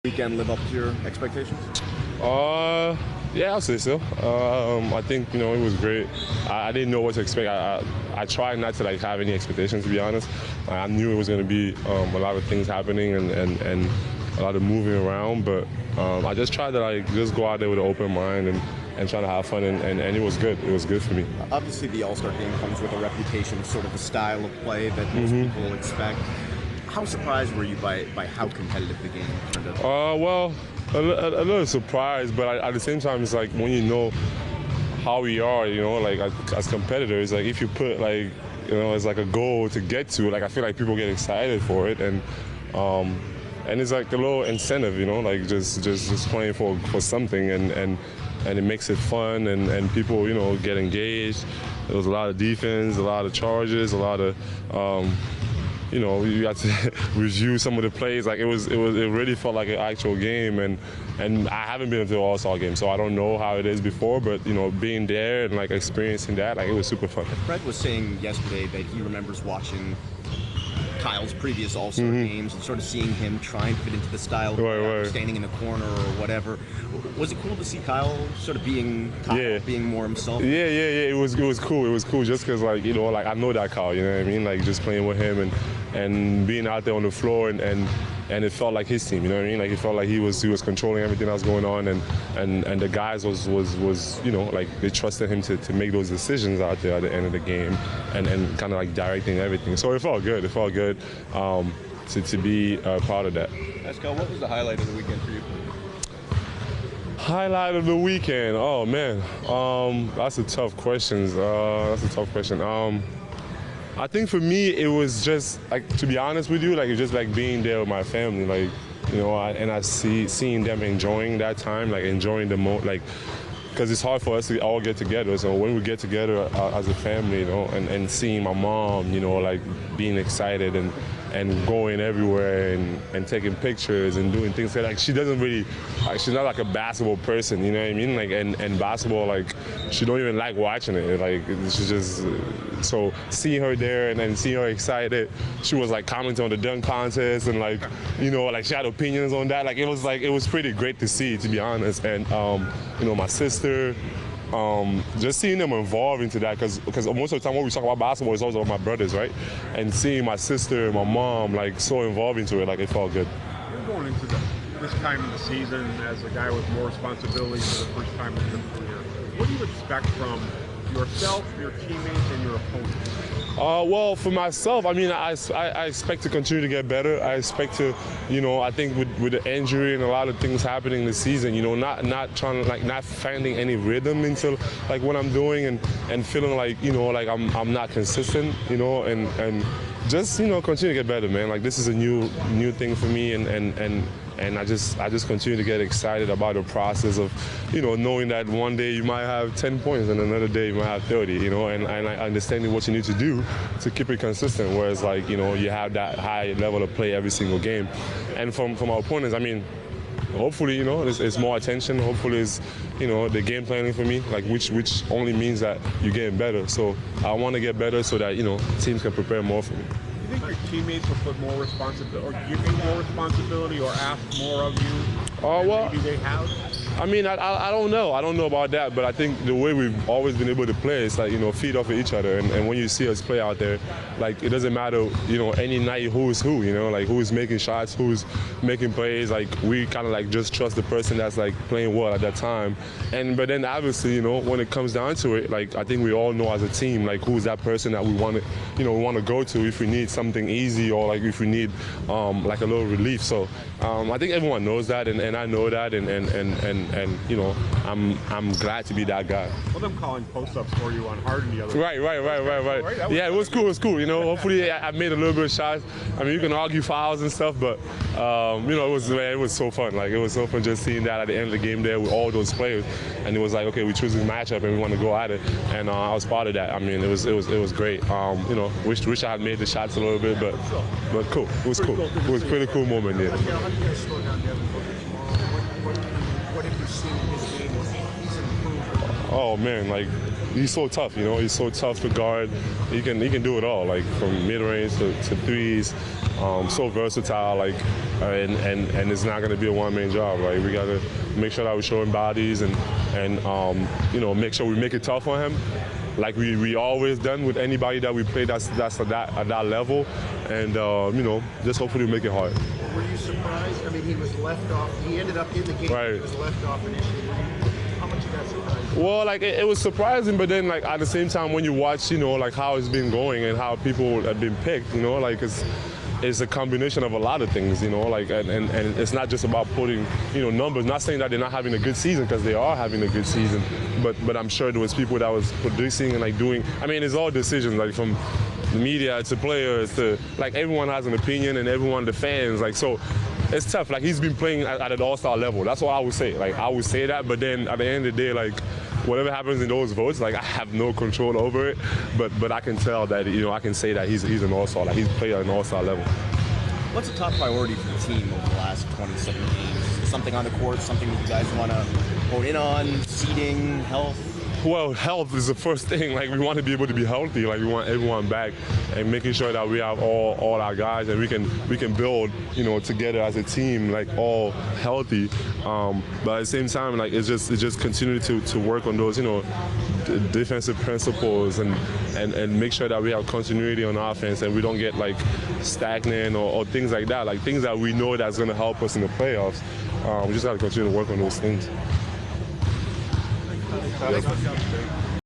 Weekend live up to your expectations? Yeah, I'll say so. I think it was great. I didn't know what to expect. I tried not to have any expectations, to be honest. I knew it was going to be a lot of things happening and a lot of moving around, but I just tried to just go out there with an open mind and try to have fun, and it was good. It was good for me. Obviously, the All-Star game comes with a reputation, sort of a style of play that most people expect. How surprised were you by how competitive the game turned out? Well, a little surprised, but at the same time, it's like when you know how we are, as competitors, if you put it's like a goal to get to, I feel like people get excited for it, and it's like a little incentive, just playing for something, and it makes it fun, and people, get engaged. There was a lot of defense, a lot of charges, a lot of you got to review some of the plays. It really felt like an actual game, and I haven't been to the All-Star game, so I don't know how it is before, but being there and experiencing that, it was super fun. Fred was saying yesterday that he remembers watching Kyle's previous All-Star games and sort of seeing him try and fit into the style, standing in the corner or whatever. Was it cool to see Kyle sort of being Kyle, being more himself? Yeah. It was cool. It was cool just because I know that Kyle. You know what I mean? Just playing with him and being out there on the floor and it felt like his team. You know what I mean? It felt like he was controlling everything that was going on, and the guys was they trusted him to make those decisions out there at the end of the game and kind of directing everything. So it felt good. It felt good to be part of that. Pascal, what was the highlight of the weekend for you? Highlight of the weekend? Oh man, that's a tough question. I think for me it was just to be honest with you, it's just being there with my family, and I seeing them enjoying that time, enjoying the moment, because it's hard for us to all get together. So when we get together as a family, and seeing my mom, being excited and going everywhere and taking pictures and doing things she doesn't really, she's not a basketball person, you know what I mean? And basketball, she don't even like watching it. She's just, so seeing her there and then seeing her excited, she was commenting on the dunk contest and she had opinions on that. It was pretty great to see, to be honest. And my sister, just seeing them involved into that, because most of the time when we talk about basketball, it's always about my brothers, right? And seeing my sister and my mom so involved into it, it felt good. You're going into this time of the season as a guy with more responsibility for the first time in your career. What do you expect from yourself, your teammates, and your opponents? Well, for myself, I expect to continue to get better. I expect to, I think with the injury and a lot of things happening this season, not trying to not finding any rhythm into what I'm doing and feeling I'm not consistent, and just continue to get better, man. This is a new thing for me, and I just continue to get excited about the process of, knowing that one day you might have 10 points and another day you might have 30, and understanding what you need to do to keep it consistent. Whereas you have that high level of play every single game. And from our opponents, hopefully, it's more attention. Hopefully, it's, the game planning for me, which only means that you're getting better. So I want to get better so that, teams can prepare more for me. Do you think your teammates will put more responsibility, or give you more responsibility, or ask more of you? Well, maybe they have. I don't know. I don't know about that, but I think the way we've always been able to play is feed off of each other. And when you see us play out there, it doesn't matter, any night who's who, who's making shots, who's making plays. We kind of just trust the person that's playing well at that time. But then obviously, when it comes down to it, I think we all know as a team, who's that person that we want to go to if we need something easy, or if we need a little relief. So I think everyone knows that, and I know that, and I'm glad to be that guy. Well, them calling post-ups for you on Harden the other Right. Yeah, it was cool. Hopefully I made a little bit of shots. You can argue fouls and stuff, but it was so fun. It was so fun just seeing that at the end of the game there with all those players, and it was okay, we choose this matchup and we want to go at it, and I was part of that. It was great. Wish I had made the shots a little bit, but cool. It was cool. It was a pretty cool moment there. How do you guys slow down Devin Booker tomorrow? What have you seen in his game? He's improved. Oh man, like he's so tough, you know. He's so tough to guard. He can do it all, like from mid range to threes. So versatile, like, and it's not going to be a one-man job. Like we got to make sure that we're showing bodies and you know, make sure we make it tough on him, like we always done with anybody that we play that's at that level, and you know, just hopefully make it hard. Were you surprised? I mean, he was left off. He ended up in the game. Right. He was left off initially. How much of that surprised you? Well, like it was surprising, but then like at the same time, when you watch, you know, like how it's been going and how people have been picked, you know, like it's a combination of a lot of things, you know, like and it's not just about putting, you know, numbers. Not saying that they're not having a good season, because they are having a good season, but I'm sure there was people that was producing and like doing. I mean, it's all decisions, like from the media to players to like everyone has an opinion, and everyone, the fans, like, so it's tough. Like he's been playing at an all-star level. That's what I would say. Like I would say that, but then at the end of the day, like whatever happens in those votes, like I have no control over it. But I can tell that, you know, I can say that he's an all-star. Like he's played at an all-star level. What's a top priority for the team over the last 27 games? Something on the court, something that you guys want to hone in on, seeding, health? Well, health is the first thing. Like we want to be able to be healthy. Like we want everyone back, and making sure that we have all our guys, and we can build, you know, together as a team, like all healthy. But at the same time, like it's just continue to work on those, you know, defensive principles, and make sure that we have continuity on offense, and we don't get like stagnant or things like that. Like things that we know that's going to help us in the playoffs. We just got to continue to work on those things. Thanks.